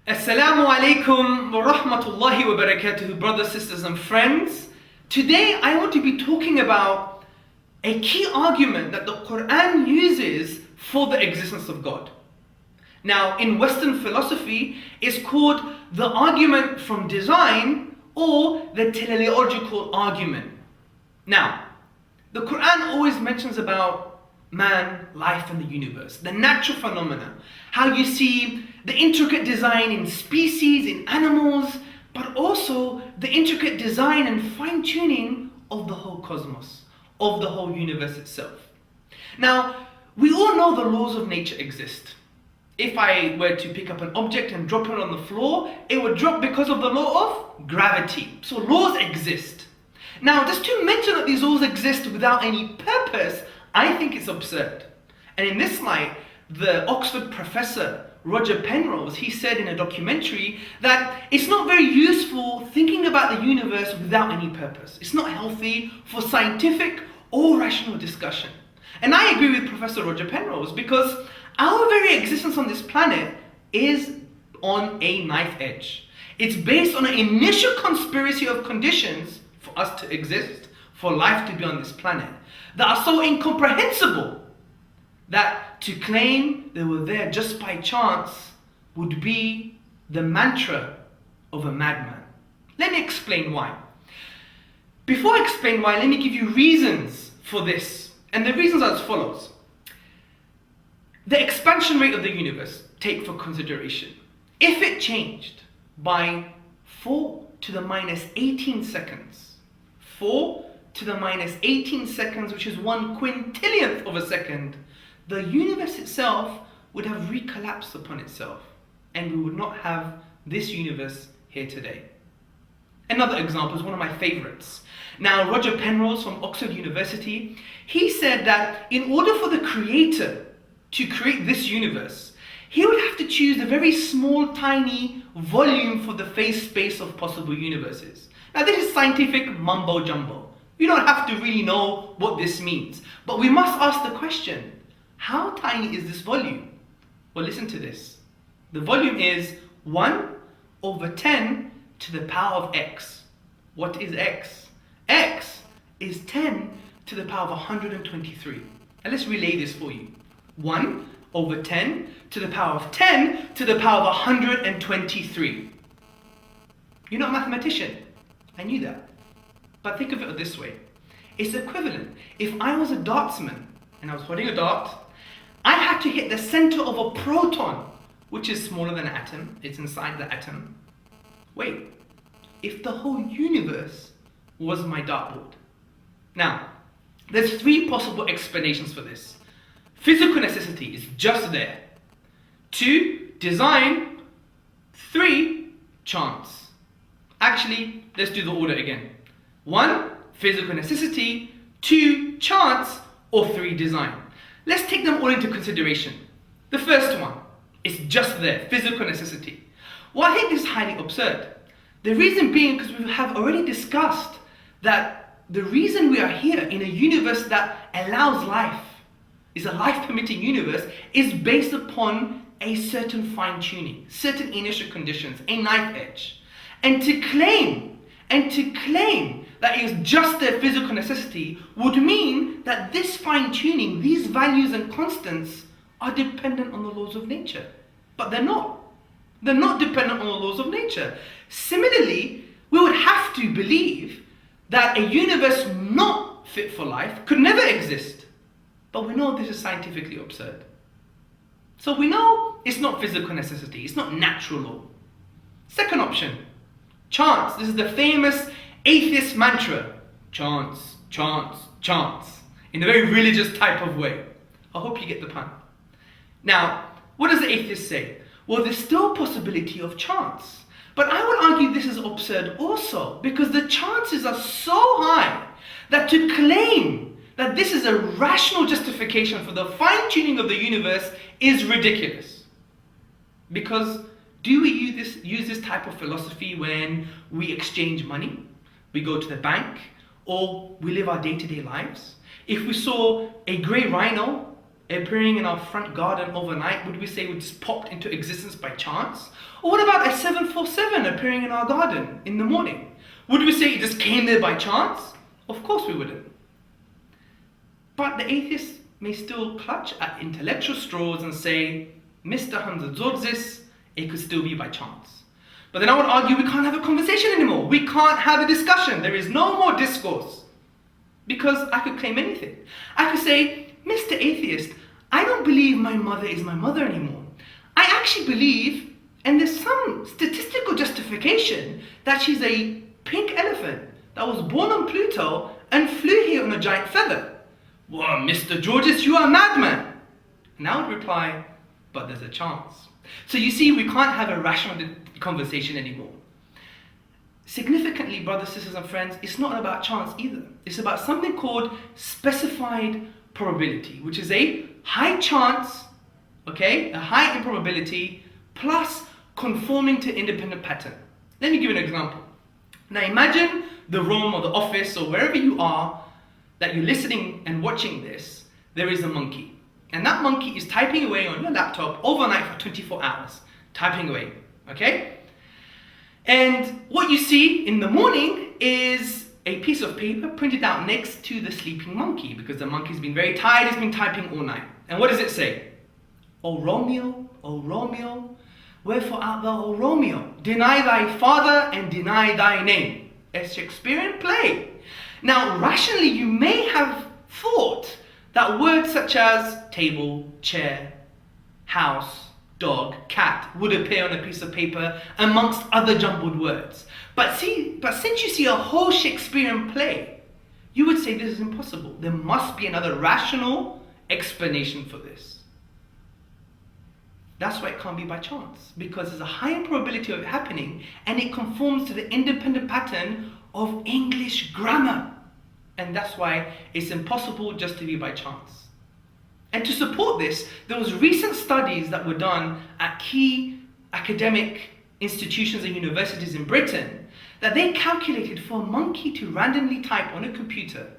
Assalamu alaikum wa rahmatullahi wa barakatuhu, brothers, sisters and friends. Today I want to be talking about a key argument that the Qur'an uses for the existence of God. Now, in Western philosophy, it's called the argument from design or the teleological argument. Now, the Qur'an always mentions about man, life and the universe, the natural phenomena, how you see the intricate design in species, in animals, but also the intricate design and fine-tuning of the whole cosmos, of the whole universe itself. Now, we all know the laws of nature exist. If I were to pick up an object and drop it on the floor, it would drop because of the law of gravity. So laws exist. Now, just to mention that these laws exist without any purpose, I think it's absurd. And in this light, the Oxford professor Roger Penrose, he said in a documentary that it's not very useful thinking about the universe without any purpose. It's not healthy for scientific or rational discussion. And I agree with Professor Roger Penrose because our very existence on this planet is on a knife edge. It's based on an initial conspiracy of conditions for us to exist, for life to be on this planet, that are so incomprehensible that to claim they were there just by chance would be the mantra of a madman. Let me explain why. Before I explain why, let me give you reasons for this. And the reasons are as follows. The expansion rate of the universe, take for consideration. If it changed by 4 to the minus 18 seconds, 4 to the minus 18 seconds, which is 1/quintillionth of a second, the universe itself would have recollapsed upon itself, and we would not have this universe here today. Another example is one of my favorites. Now, Roger Penrose from Oxford University, he said that in order for the creator to create this universe, he would have to choose a very small, tiny volume for the phase space of possible universes. Now, this is scientific mumbo jumbo. You don't have to really know what this means. But we must ask the question, how tiny is this volume? Well, listen to this. The volume is 1/10 to the power of x. What is x? X is 10 to the power of 123. And let's relay this for you. 1/10 to the power of 10 to the power of 123. You're not a mathematician. I knew that. But think of it this way. It's equivalent. If I was a dartsman and I was holding a dart, I had to hit the center of a proton, which is smaller than an atom. It's inside the atom. Wait, if the whole universe was my dartboard. Now, there's 3 possible explanations for this. Physical necessity is just there. 2, design. 3, chance. Actually, let's do the order again. 1, physical necessity. 2, chance. Or 3, design. Let's take them all into consideration. The first one is just there, physical necessity. Well, I think this is highly absurd. The reason being because we have already discussed that the reason we are here in a universe that allows life, is a life-permitting universe, is based upon a certain fine-tuning, certain initial conditions, a knife edge. And to claim that it is just their physical necessity would mean that this fine-tuning, these values and constants are dependent on the laws of nature. But they're not. They're not dependent on the laws of nature. Similarly, we would have to believe that a universe not fit for life could never exist. But we know this is scientifically absurd. So we know it's not physical necessity, it's not natural law. Second option, chance. This is the famous atheist mantra. Chance, chance, chance. In a very religious type of way. I hope you get the pun. Now, what does the atheist say? Well, there's still possibility of chance. But I would argue this is absurd also, because the chances are so high that to claim that this is a rational justification for the fine-tuning of the universe is ridiculous. Because do we use this type of philosophy when we exchange money? We go to the bank, or we live our day-to-day lives? If we saw a grey rhino appearing in our front garden overnight, would we say it just popped into existence by chance? Or what about a 747 appearing in our garden in the morning? Would we say it just came there by chance? Of course we wouldn't. But the atheist may still clutch at intellectual straws and say, Mr. Hamza Zorzis, it could still be by chance. But then I would argue we can't have a conversation anymore. We can't have a discussion. There is no more discourse. Because I could claim anything. I could say, Mr. Atheist, I don't believe my mother is my mother anymore. I actually believe, and there's some statistical justification, that she's a pink elephant that was born on Pluto and flew here on a giant feather. Well, Mr. Georges, you are a madman. And I would reply, but there's a chance. So you see, we can't have a rational conversation anymore. Significantly, brothers, sisters and friends, it's not about chance either. It's about something called specified probability, which is a high chance, okay, a high improbability, plus conforming to independent pattern. Let me give you an example. Now imagine the room or the office or wherever you are that you're listening and watching this, there is a monkey. And that monkey is typing away on your laptop overnight for 24 hours. Typing away, okay? And what you see in the morning is a piece of paper printed out next to the sleeping monkey, because the monkey's been very tired, it's been typing all night. And what does it say? O Romeo, wherefore art thou, O Romeo? Deny thy father and deny thy name. A Shakespearean play. Now, rationally, you may have thought that words such as table, chair, house, dog, cat would appear on a piece of paper amongst other jumbled words. But since you see a whole Shakespearean play, you would say this is impossible. There must be another rational explanation for this. That's why it can't be by chance, because there's a high probability of it happening and it conforms to the independent pattern of English grammar. And that's why it's impossible just to be by chance. And to support this, there was recent studies that were done at key academic institutions and universities in Britain that they calculated for a monkey to randomly type on a computer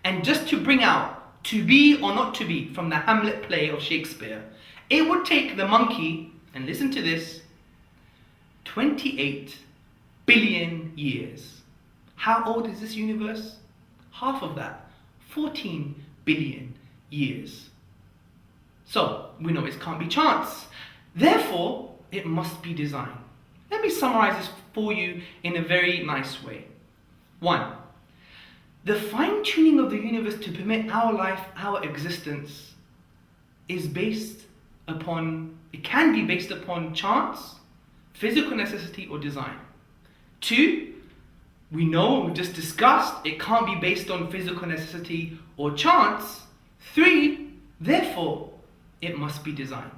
and just to bring out to be or not to be from the Hamlet play of Shakespeare, it would take the monkey, and listen to this, 28 billion years. How old is this universe? Half of that, 14 billion years. So, we know it can't be chance. Therefore, it must be design. Let me summarize this for you in a very nice way. 1. The fine-tuning of the universe to permit our life, our existence, is based upon, it can be based upon chance, physical necessity, or design. 2, we know, we've just discussed, it can't be based on physical necessity or chance. 3, therefore, it must be design.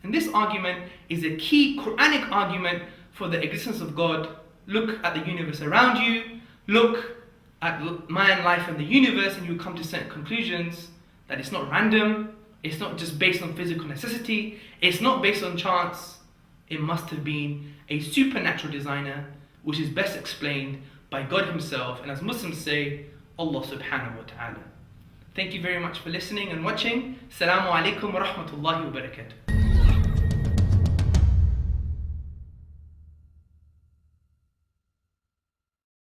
And this argument is a key Quranic argument for the existence of God. Look at the universe around you, look at man, life, and the universe, and you come to certain conclusions that it's not random, it's not just based on physical necessity, it's not based on chance. It must have been a supernatural designer, which is best explained by God Himself, and as Muslims say, Allah subhanahu wa ta'ala. Thank you very much for listening and watching. Assalamu alaikum wa rahmatullahi wa barakatuh.